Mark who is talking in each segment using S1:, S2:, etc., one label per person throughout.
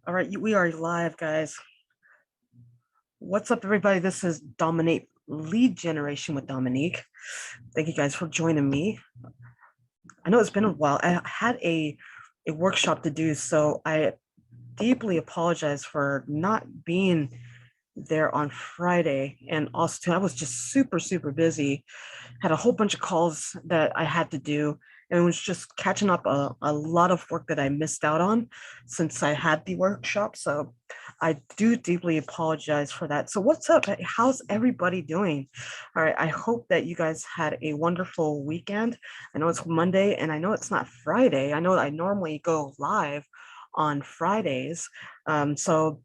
S1: All right, we are live, guys. What's up, everybody? This is Dominate Lead Generation with Dominique. Thank you guys for joining me. I know it's been a while. I had a workshop to do, so I deeply apologize for not being there on Friday. And also, too, I was just super busy. Had a whole bunch of calls that I had to do, and it was just catching up a lot of work that I missed out on since I had the workshop. So I do deeply apologize for that. So what's up? How's everybody doing? All right, I hope that you guys had a wonderful weekend. I know it's Monday and I know it's not Friday. I know I normally go live on Fridays. So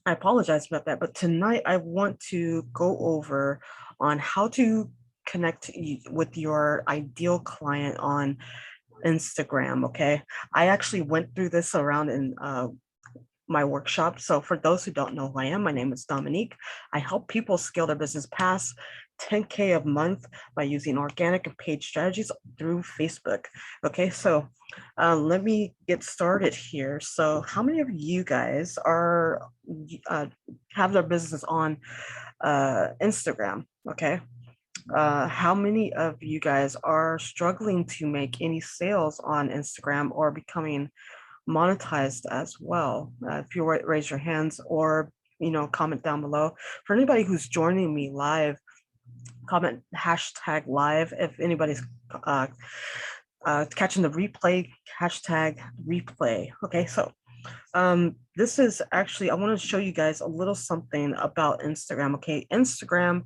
S1: I apologize about that, but tonight I want to go over on how to connect with your ideal client on Instagram. Okay, I actually went through this around in my workshop. So for those who don't know who I am, my name is Dominique. I help people scale their business past 10K a month by using organic and paid strategies through Facebook. Okay, so let me get started here. So how many of you guys are have their business on Instagram? Okay. How many of you guys are struggling to make any sales on Instagram or becoming monetized as well? If you raise your hands or comment down below. For anybody who's joining me live, comment hashtag live. If anybody's uh, catching the replay, hashtag replay. Okay, so this is actually, I want to show you guys a little something about Instagram. Okay, Instagram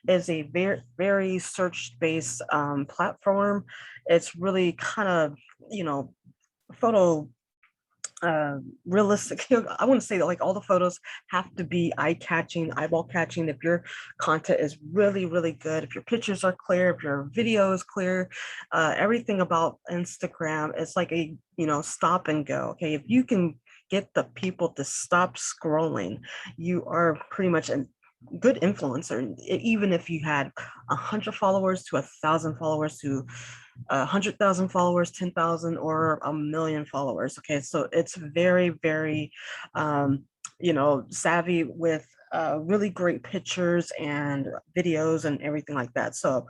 S1: is a very search-based platform. It's really kind of photo realistic. I want to say that like all the photos have to be eye-catching, eyeball catching. If your content is really good, if your pictures are clear, if your video is clear, everything about Instagram is like a stop and go. Okay, if you can get the people to stop scrolling, you are pretty much a good influencer. Even if you had 100 followers to 1,000 followers to 100,000 followers, 10,000, or a million followers. Okay, so it's very savvy with really great pictures and videos and everything like that. So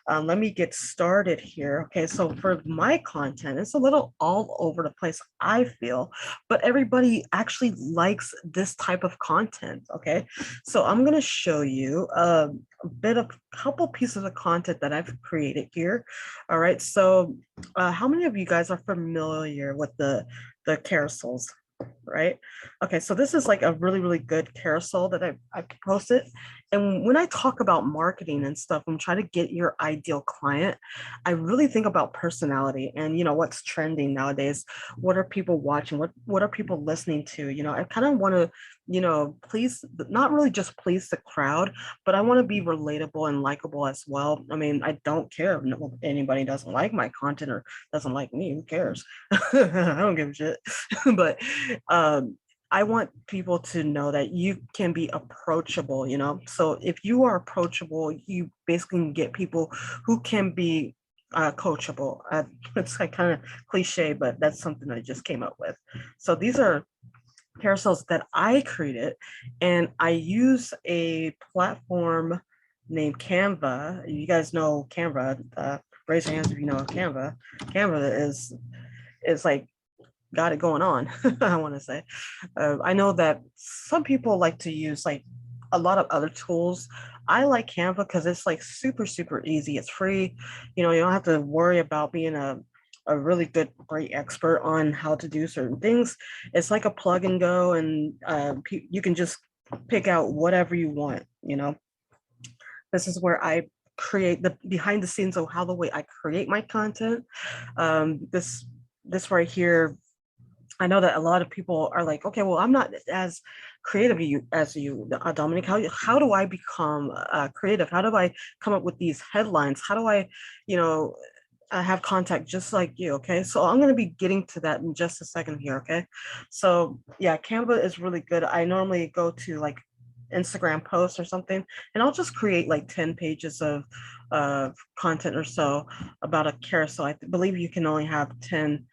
S1: let me get started here. Okay, so for my content, it's a little all over the place, I feel, but everybody actually likes this type of content. Okay, so I'm going to show you a couple pieces of content that I've created here. All right, so how many of you guys are familiar with the carousels? Right. Okay, so this is like a really good carousel that I posted. And when I talk about marketing and stuff, I'm trying to get your ideal client, I really think about personality and what's trending nowadays. What are people watching? What are people listening to? I kind of want to please, not really just please the crowd, but I want to be relatable and likable as well. I mean, I don't care if anybody doesn't like my content or doesn't like me. Who cares? I don't give a shit. But I want people to know that you can be approachable. So if you are approachable, you basically can get people who can be coachable. It's like kind of cliche, but that's something I just came up with. So these are carousels that I created, and I use a platform named Canva. You guys know Canva. Raise your hands if you know Canva. Canva is like got it going on. I want to say. I know that some people like to use like a lot of other tools. I like Canva because it's like super easy. It's free. You don't have to worry about being a really great expert on how to do certain things. It's like a plug and go, and you can just pick out whatever you want. This is where I create the behind the scenes of how the way I create my content. This right here, I know that a lot of people are like, okay, well, I'm not as creative as you, Dominic. How do I become creative? How do I come up with these headlines? How do I, have contact just like you? Okay, so I'm going to be getting to that in just a second here. Okay, so yeah, Canva is really good. I normally go to like Instagram posts or something, and I'll just create like 10 pages of content or so about a carousel. I believe you can only have 10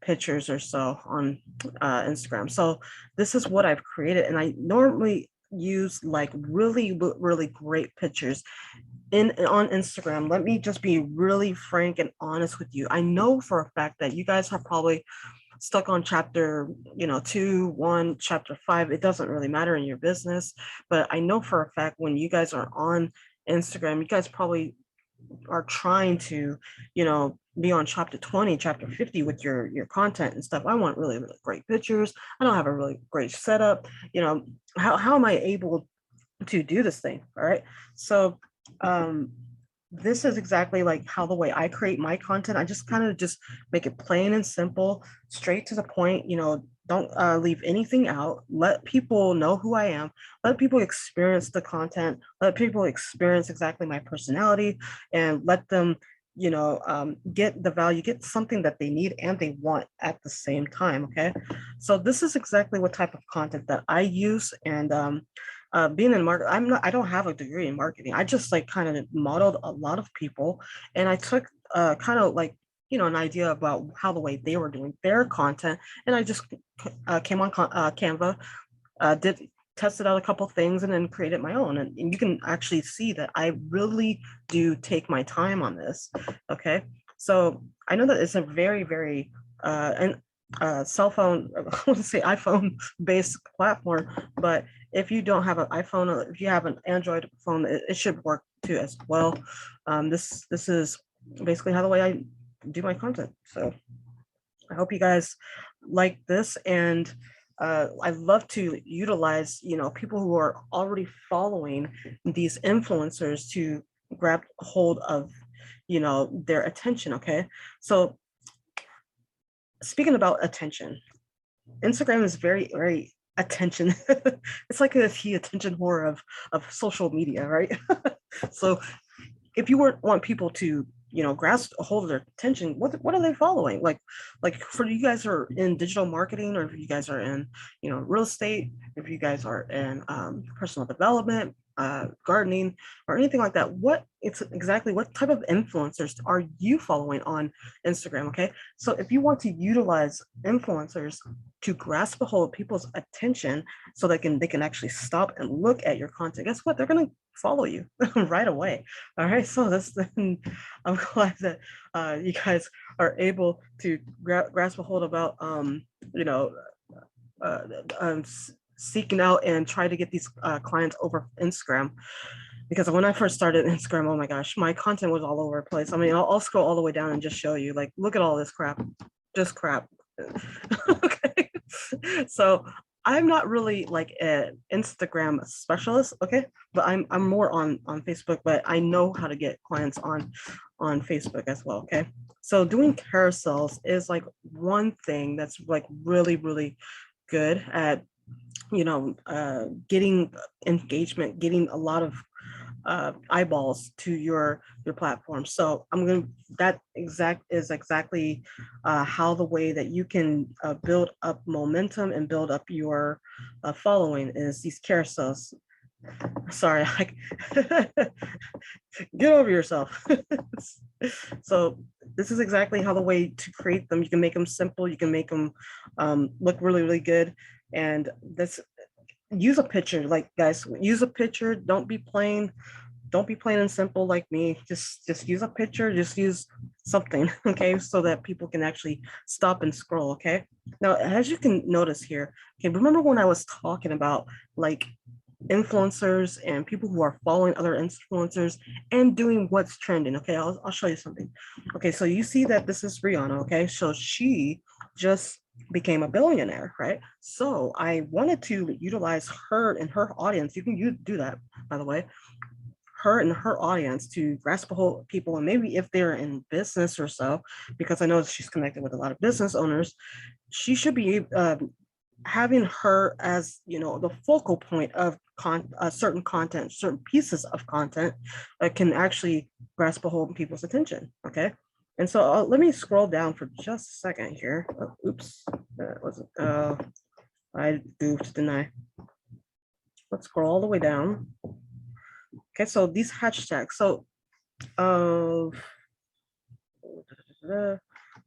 S1: pictures or so on Instagram. So this is what I've created, and I normally use like really great pictures on Instagram. Let me just be really frank and honest with you. I know for a fact that you guys are probably stuck on chapter 2, 1, chapter 5. It doesn't really matter in your business, but I know for a fact when you guys are on Instagram, you guys probably are trying to be on chapter 20, chapter 50 with your content and stuff. I want really great pictures. I don't have a really great setup. How am I able to do this thing? All right, so this is exactly like how the way I create my content. I just kind of just make it plain and simple, straight to the point. Don't leave anything out. Let people know who I am. Let people experience the content. Let people experience exactly my personality, and let them get the value, get something that they need and they want at the same time. Okay, so this is exactly what type of content that I use. And being in market, I don't have a degree in marketing. I just like kind of modeled a lot of people, and I took kind of like an idea about how the way they were doing their content, and I just came on Canva, did tested out a couple things, and then created my own. And you can actually see that I really do take my time on this. Okay, so I know that it's a very and cell phone, I want to say iPhone based platform, but if you don't have an iPhone, or if you have an Android phone, it should work too as well. This is basically how the way I do my content. So I hope you guys like this, and I love to utilize people who are already following these influencers to grab hold of their attention. Okay, so speaking about attention, Instagram is very attention. It's like a key attention whore of social media, right? So if you want people to grasp a hold of their attention, what are they following? Like for you guys who are in digital marketing, or if you guys are in real estate, if you guys are in personal development, gardening, or anything like that, what type of influencers are you following on Instagram? Okay, so if you want to utilize influencers to grasp a hold of people's attention so they can actually stop and look at your content, guess what? They're going to follow you right away. All right, so I'm glad that you guys are able to grasp a hold about you know uh, um, seeking out and try to get these clients over Instagram. Because when I first started Instagram, oh my gosh, my content was all over the place. I mean, I'll scroll all the way down and just show you, like, look at all this crap, just crap. Okay, so I'm not really like an Instagram specialist, okay, but I'm more on Facebook, but I know how to get clients on Facebook as well. Okay, so doing carousels is like one thing that's like really good at getting engagement, getting a lot of eyeballs to your platform. So that is exactly how the way that you can build up momentum and build up your following is these carousels. Sorry, like get over yourself. So this is exactly how the way to create them. You can make them simple. You can make them look really good. And this, use a picture. Like, guys, use a picture. Don't be plain and simple like me. Just use a picture. Just use something, okay, so that people can actually stop and scroll. Okay, now as you can notice here, okay, remember when I was talking about like influencers and people who are following other influencers and doing what's trending? Okay, I'll show you something. Okay, so you see that this is Rihanna. Okay, so she just became a billionaire, right? So I wanted to utilize her and her audience. You can do that, by the way, her and her audience, to grasp a hold of people. And maybe if they're in business or so, because I know she's connected with a lot of business owners, she should be having her as the focal point of certain content, certain pieces of content that can actually grasp a hold of people's attention. Okay, and so let me scroll down for just a second here. Oh, oops, that wasn't. I goofed, didn't I? Let's scroll all the way down. Okay, so these hashtags. So,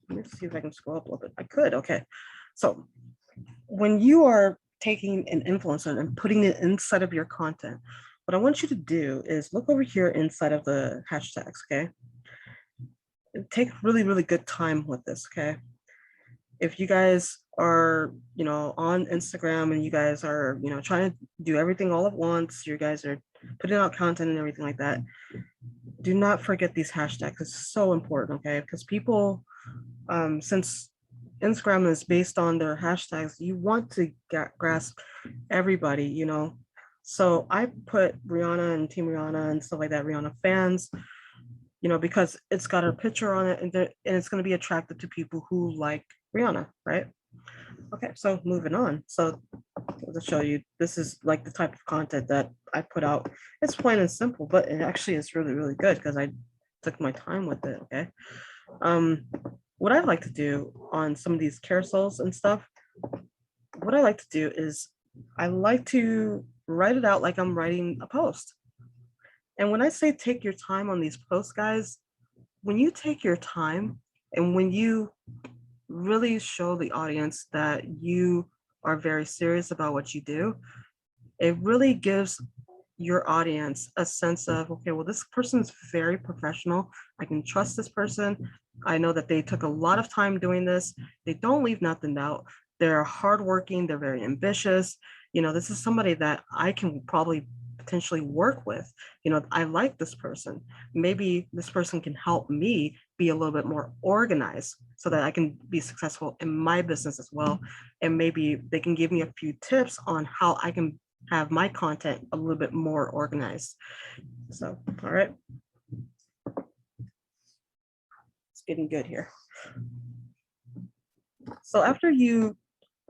S1: let me see if I can scroll up a little bit. I could, okay. So when you are taking an influencer and putting it inside of your content, what I want you to do is look over here inside of the hashtags, okay? Take really, really good time with this, okay? If you guys are, on Instagram and you guys are, trying to do everything all at once, you guys are putting out content and everything like that, do not forget these hashtags. It's so important, okay? Because people, since Instagram is based on their hashtags, you want to grasp everybody, So I put Rihanna and Team Rihanna and stuff like that, Rihanna fans, because it's got her picture on it, and it's going to be attractive to people who like Rihanna, right? Okay, so moving on. So to show you, this is like the type of content that I put out. It's plain and simple, but it actually is really, really good because I took my time with it. Okay. What I like to do on some of these carousels and stuff, what I like to do is I like to write it out like I'm writing a post. And when I say take your time on these posts, guys, when you take your time and when you really show the audience that you are very serious about what you do, it really gives your audience a sense of, okay, well, this person's very professional. I can trust this person. I know that they took a lot of time doing this. They don't leave nothing out. They're hardworking. They're very ambitious. This is somebody that I can probably potentially work with. I like this person. Maybe this person can help me be a little bit more organized so that I can be successful in my business as well. And maybe they can give me a few tips on how I can have my content a little bit more organized. So, all right. It's getting good here. So after you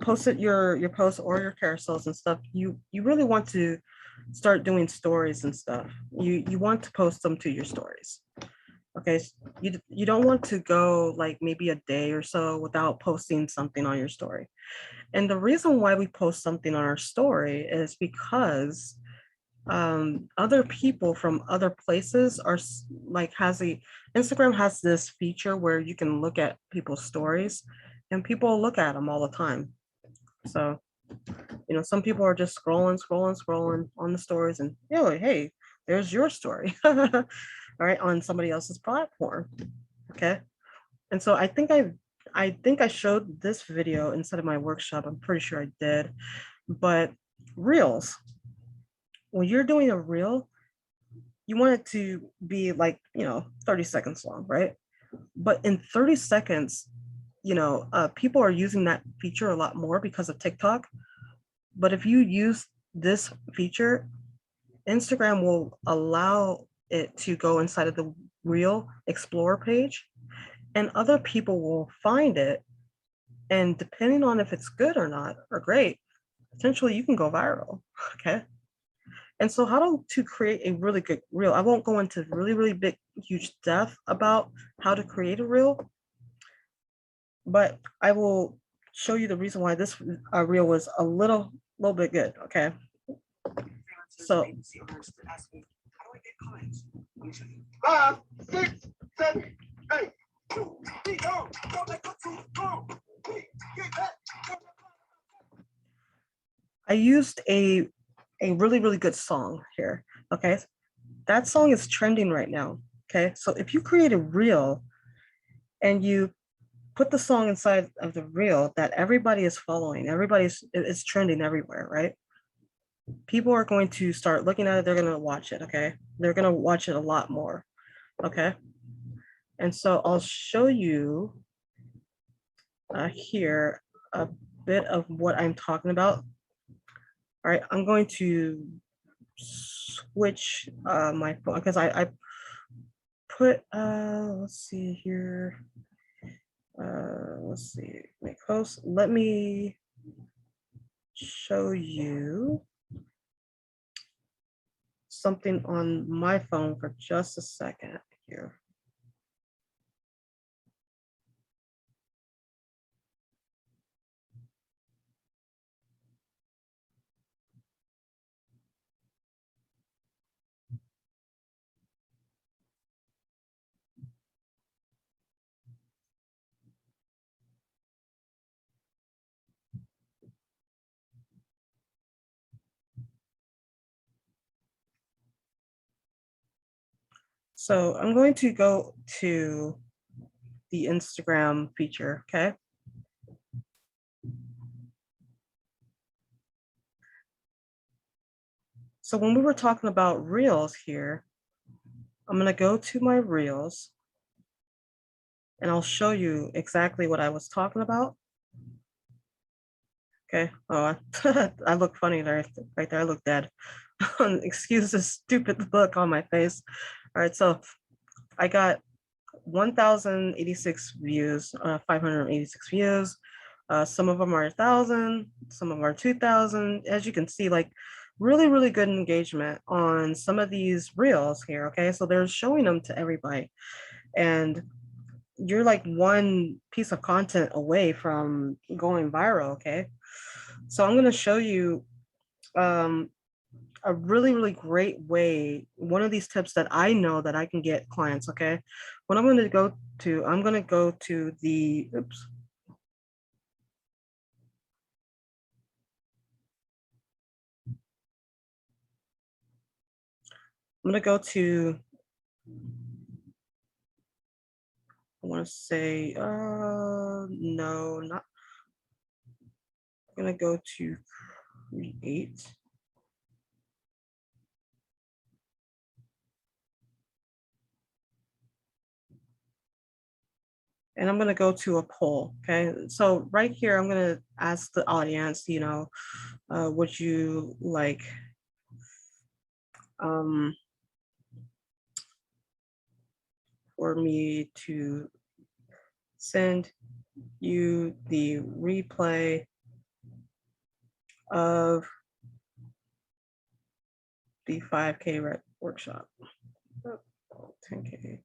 S1: posted your posts or your carousels and stuff, you really want to start doing stories and stuff. You want to post them to your stories. Okay, you don't want to go like maybe a day or so without posting something on your story. And the reason why we post something on our story is because other people from other places are like Instagram has this feature where you can look at people's stories and people look at them all the time. So, some people are just scrolling on the stories and, hey, there's your story, all right, on somebody else's platform. Okay. And so I think I showed this video inside of my workshop. I'm pretty sure I did, but reels, when you're doing a reel, you want it to be like, 30 seconds long, right? But in 30 seconds, people are using that feature a lot more because of TikTok. But if you use this feature, Instagram will allow it to go inside of the Reel Explorer page, and other people will find it. And depending on if it's good or not, or great, potentially you can go viral. Okay. And so, how to create a really good reel? I won't go into really, really big, huge depth about how to create a reel, but I will show you the reason why this reel was a little bit good. Okay. So
S2: 5, 6, 7, 8, 2, 3, go.
S1: I used a really, really good song here. Okay. That song is trending right now. Okay. So if you create a reel and you put the song inside of the reel that everybody is following, it's trending everywhere, right? People are going to start looking at it. They're going to watch it. Okay. They're going to watch it a lot more. Okay. And so I'll show you here a bit of what I'm talking about. All right. I'm going to switch my phone because I put, let's see here. Let's see, make host. Let me show you something on my phone for just a second here. So I'm going to go to the Instagram feature, okay? So when we were talking about Reels here, I'm gonna go to my Reels and I'll show you exactly what I was talking about. Okay, oh, I look funny there, right there, I look dead. Excuse the stupid look on my face. All right, so I got 1,086 views, 586 views. Some of them are 1,000, some of them are 2,000. As you can see, like really, really good engagement on some of these reels here. Okay, so they're showing them to everybody, and you're like one piece of content away from going viral. Okay, so I'm gonna show you um, a really, really great way, one of these tips that I know that I can get clients, okay? What I'm gonna go to, I'm gonna go to the, oops. I'm gonna go to, I wanna say, no, not, I'm gonna go to create. And I'm gonna go to a poll, okay? So right here, I'm gonna ask the audience, would you like um, for me to send you the replay of the 5K workshop, 10K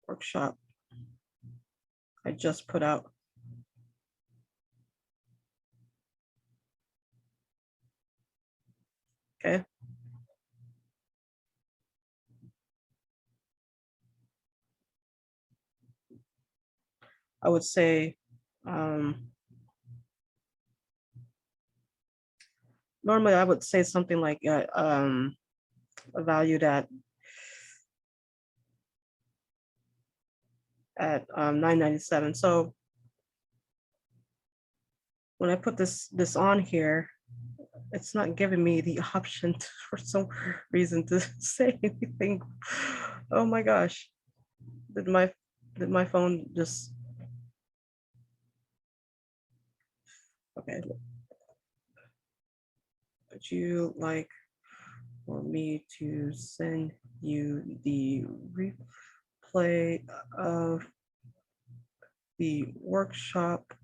S1: workshop I just put out. Okay. I would say, normally I would say something like valued at 997. So when I put this on here, it's not giving me the option for some reason to say anything. Oh my gosh. Did my phone just, okay. Would you like for me to send you the replay of the workshop,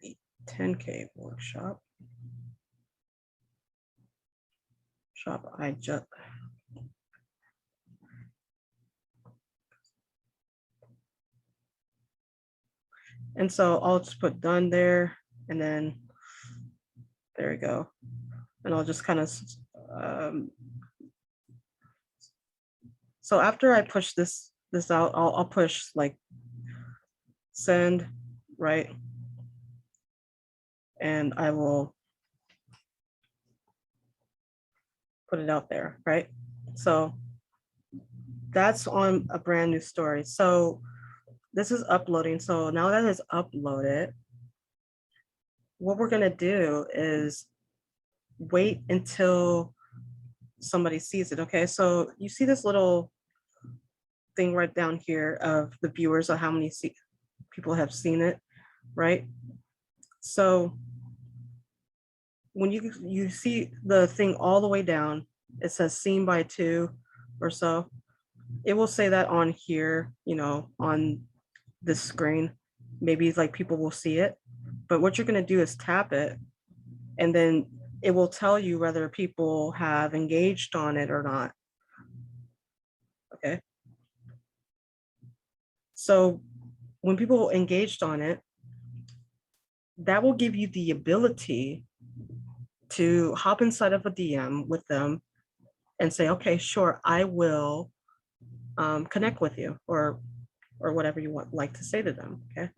S1: the 10K workshop I just, and so I'll just put done there, and then there we go. And I'll just kind of, so after I push this out, I'll push like send, right? And I will put it out there, right? So that's on a brand new story. So this is uploading. So now that it's uploaded, what we're gonna do is wait until somebody sees it, okay? So you see this little thing right down here of the viewers or how many people have seen it, right? So when you see the thing all the way down, it says seen by 2 or so. It will say that on here, on this screen. Maybe it's like people will see it. But what you're gonna do is tap it, and then it will tell you whether people have engaged on it or not. Okay. So when people engaged on it, that will give you the ability to hop inside of a DM with them and say, okay, sure, I will connect with you, or whatever you like to say to them. Okay.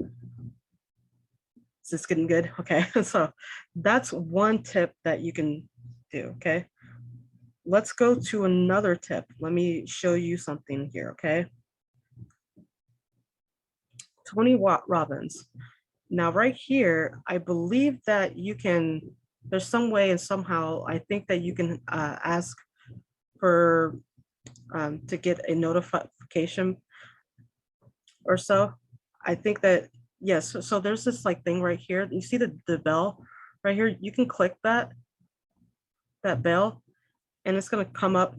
S1: Is this getting good? Okay. So that's one tip that you can do. Okay. let's go to another tip. Let me show you something here, okay? Tony Robbins. Now, right here, I believe that you can, there's some way and somehow, I think that you can ask for, to get a notification or so. I think that, yes, so there's this like thing right here. You see the bell right here? You can click that bell, and it's gonna come up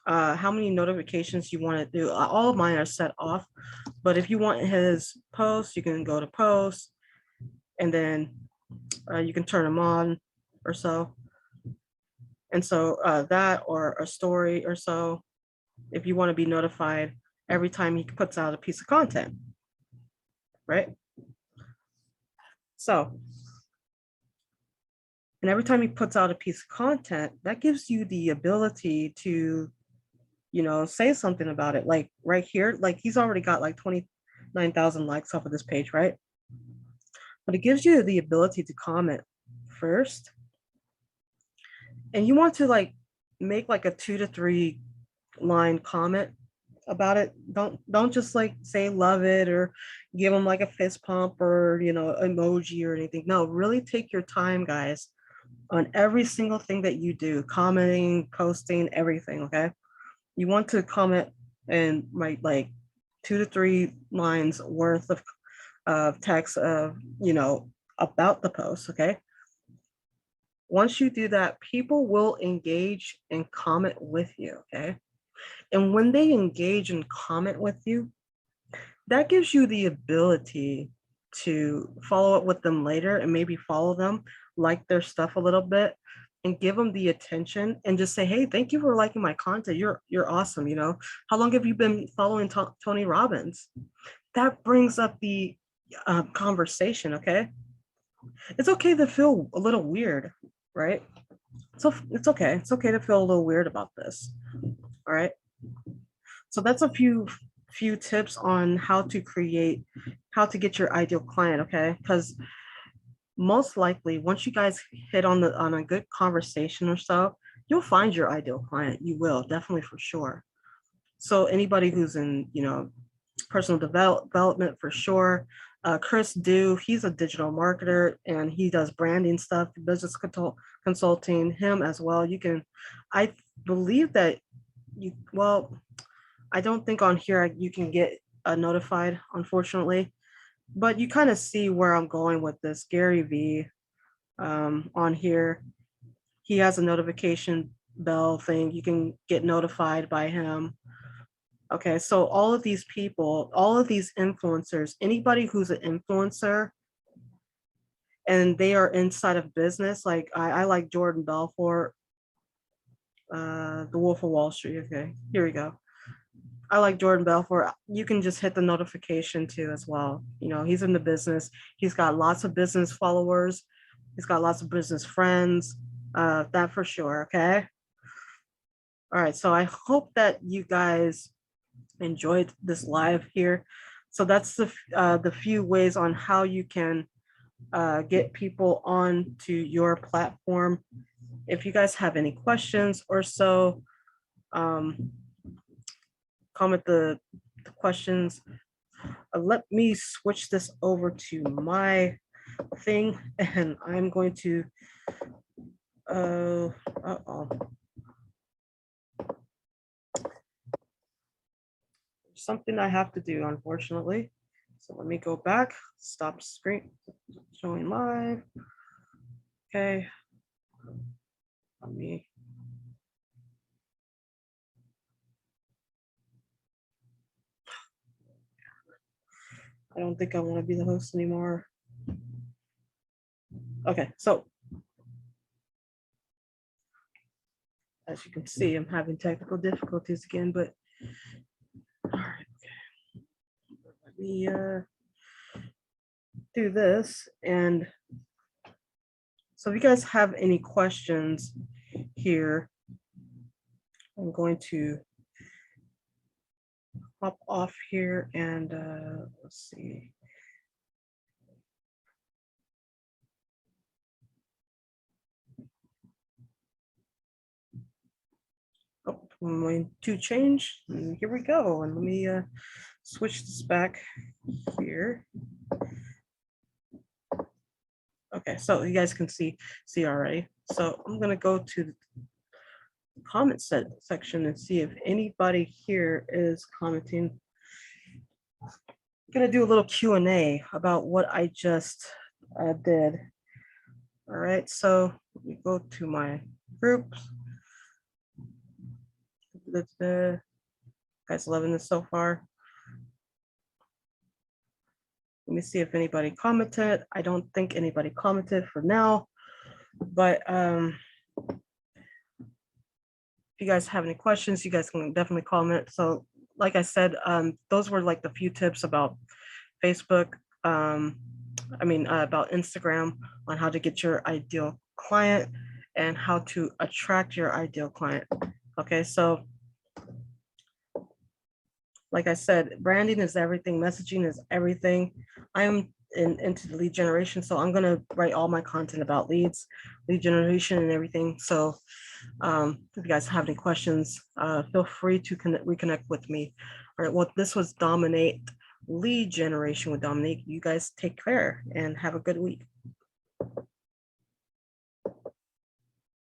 S1: how many notifications you want to do. All of mine are set off, but if you want his post, you can go to post, and then you can turn them on or so. And so that or a story or so, if you want to be notified every time he puts out a piece of content, right? So, and every time he puts out a piece of content, that gives you the ability to, you know, say something about it. Like right here, like he's already got like 29,000 likes off of this page, right? But it gives you the ability to comment first. And you want to like make like a 2 to 3 line comment about it. Don't just like say love it or give them like a fist pump or, you know, emoji or anything. No, really take your time, guys, on every single thing that you do, commenting, posting, everything. Okay, you want to comment and write like 2 to 3 lines worth of text of, you know, about the post. Okay, once you do that, people will engage and comment with you. Okay, and when they engage and comment with you, that gives you the ability to follow up with them later and maybe follow them, like their stuff a little bit, and give them the attention and just say, hey, thank you for liking my content. You're awesome. You know, how long have you been following Tony Robbins? That brings up the conversation. Okay, it's okay to feel a little weird, right? So it's okay. It's okay to feel a little weird about this. All right. So that's a few tips on how to get your ideal client, okay? Because most likely once you guys hit on a good conversation or so, you'll find your ideal client. You will, definitely, for sure. So anybody who's in, you know, personal development, for sure. Chris Do, he's a digital marketer and he does branding stuff, business consulting, him as well. You can, I believe that well, I don't think on here you can get notified, unfortunately, but you kind of see where I'm going with this. Gary V on here, he has a notification bell thing. You can get notified by him. Okay, so all of these people, all of these influencers, anybody who's an influencer and they are inside of business, like I like Jordan Belfort, the Wolf of Wall Street. Okay, here we go. I like Jordan Belfort. You can just hit the notification too as well. You know, he's in the business. He's got lots of business followers. He's got lots of business friends. That for sure. Okay. All right. So I hope that you guys enjoyed this live here. So that's the few ways on how you can get people on to your platform. If you guys have any questions or so, comment the questions. Let me switch this over to my thing and I'm going to uh-oh. Something I have to do, unfortunately. So let me go back, stop screen showing live. Okay. Let me I don't think I want to be the host anymore. Okay, so as you can see, I'm having technical difficulties again, but all right, okay. Let me do this. And so if you guys have any questions here, I'm going to hop off here and let's see. I'm going to change. And here we go. And let me switch this back here. Okay, so you guys can see already. So I'm gonna go to the comment section and see if anybody here is commenting. I'm gonna do a little Q&A about what I just did. All right, so let me go to my groups. Guys loving this so far? Let me see if anybody commented. I don't think anybody commented for now, but if you guys have any questions, you guys can definitely comment. So like I said, those were like the few tips about Facebook, about Instagram, on how to get your ideal client and how to attract your ideal client. Okay, so like I said, branding is everything, messaging is everything. I am into the lead generation, so I'm gonna write all my content about lead generation and everything. So if you guys have any questions, feel free to reconnect with me. All right, well, this was Dominate Lead Generation with Dominique. You guys take care and have a good week.